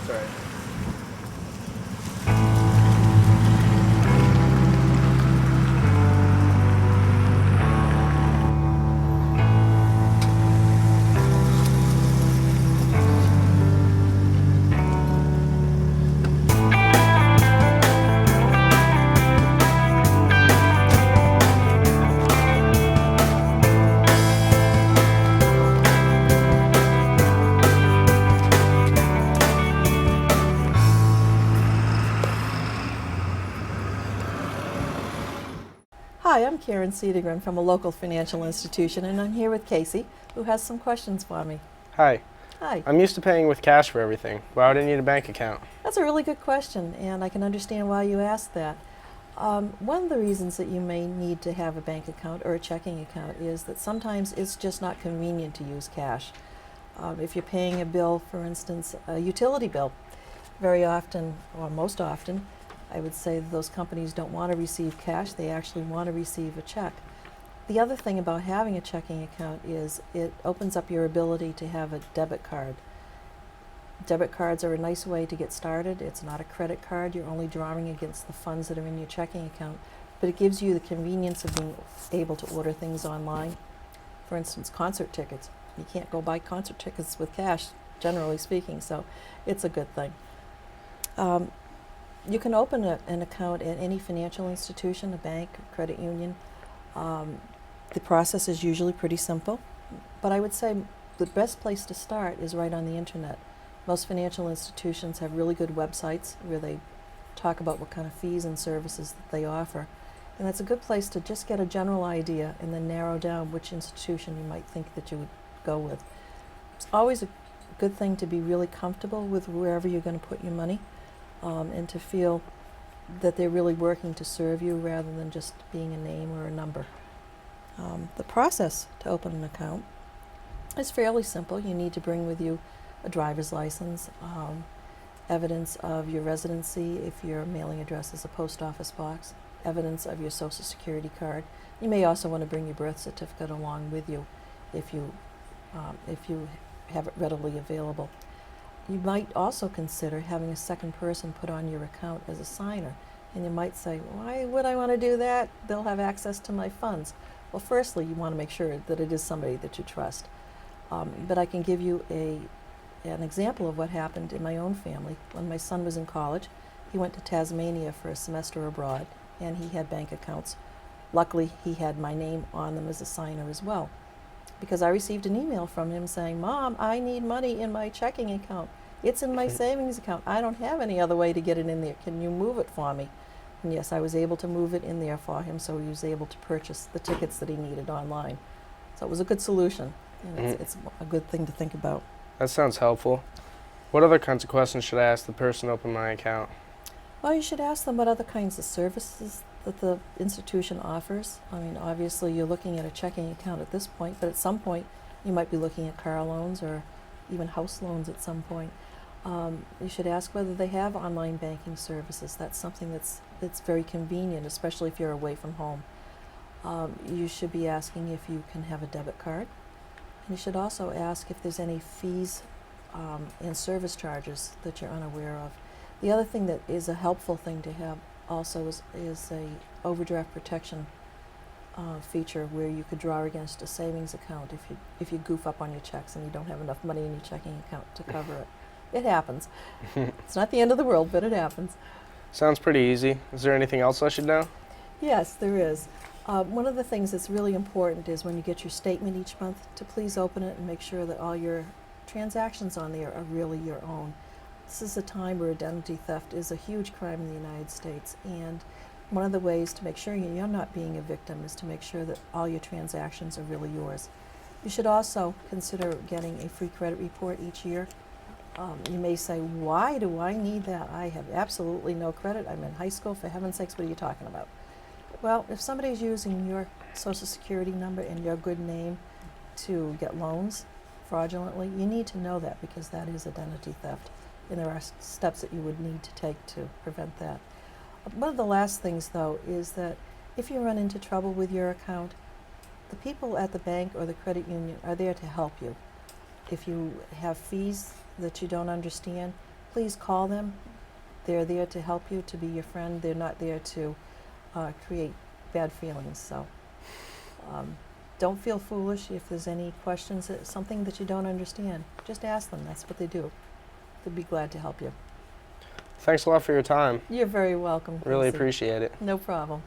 That's all right. Hi, I'm Karen Cedergren from a local financial institution, and I'm here with Casey, who has some questions for me. Hi. Hi. I'm used to paying with cash for everything. Why would I need a bank account? That's a really good question, and I can understand why you asked that. One of the reasons that you may need to have a bank account or a checking account is that sometimes it's just not convenient to use cash. If you're paying a bill, for instance, a utility bill, very often, or most often, I would say that those companies don't want to receive cash, they actually want to receive a check. The other thing about having a checking account is it opens up your ability to have a debit card. Debit cards are a nice way to get started. It's not a credit card. You're only drawing against the funds that are in your checking account, but it gives you the convenience of being able to order things online. For instance, concert tickets. You can't go buy concert tickets with cash, generally speaking, so it's a good thing. You can open an account at any financial institution, a bank, a credit union. The process is usually pretty simple, but I would say the best place to start is right on the internet. Most financial institutions have really good websites where they talk about what kind of fees and services that they offer. And that's a good place to just get a general idea and then narrow down which institution you might think that you would go with. It's always a good thing to be really comfortable with wherever you're going to put your money. And to feel that they're really working to serve you rather than just being a name or a number. The process to open an account is fairly simple. You need to bring with you a driver's license, evidence of your residency if your mailing address is a post office box, evidence of your Social Security card. You may also want to bring your birth certificate along with you if you have it readily available. You might also consider having a second person put on your account as a signer. And you might say, why would I want to do that? They'll have access to my funds. Well, firstly, you want to make sure that it is somebody that you trust. But I can give you an example of what happened in my own family. When my son was in college, he went to Tasmania for a semester abroad, and he had bank accounts. Luckily, he had my name on them as a signer as well, because I received an email from him saying, Mom, I need money in my checking account. It's in my savings account. I don't have any other way to get it in there. Can you move it for me? And yes, I was able to move it in there for him, so he was able to purchase the tickets that he needed online. So it was a good solution, and it's a good thing to think about. That sounds helpful. What other kinds of questions should I ask the person opening my account? Well, you should ask them what other kinds of services that the institution offers. I mean, obviously you're looking at a checking account at this point, but at some point you might be looking at car loans or even house loans at some point. You should ask whether they have online banking services. That's something that's very convenient, especially if you're away from home. You should be asking if you can have a debit card. And you should also ask if there's any fees and service charges that you're unaware of. The other thing that is a helpful thing to have also is a overdraft protection feature where you could draw against a savings account if you goof up on your checks and you don't have enough money in your checking account to cover it. It happens. It's not the end of the world, but it happens. Sounds pretty easy. Is there anything else I should know? Yes, there is. One of the things that's really important is when you get your statement each month to please open it and make sure that all your transactions on there are really your own. This is a time where identity theft is a huge crime in the United States, and one of the ways to make sure you're not being a victim is to make sure that all your transactions are really yours. You should also consider getting a free credit report each year. You may say, why do I need that? I have absolutely no credit. I'm in high school. For heaven's sakes, what are you talking about? Well, if somebody's using your Social Security number and your good name to get loans fraudulently, you need to know that, because that is identity theft. And there are steps that you would need to take to prevent that. One of the last things, though, is that if you run into trouble with your account, the people at the bank or the credit union are there to help you. If you have fees that you don't understand, please call them. They're there to help you, to be your friend. They're not there to create bad feelings. So don't feel foolish if there's any questions, something that you don't understand. Just ask them. That's what they do. They'd be glad to help you. Thanks a lot for your time. You're very welcome. Really Quincy. appreciate it. No problem.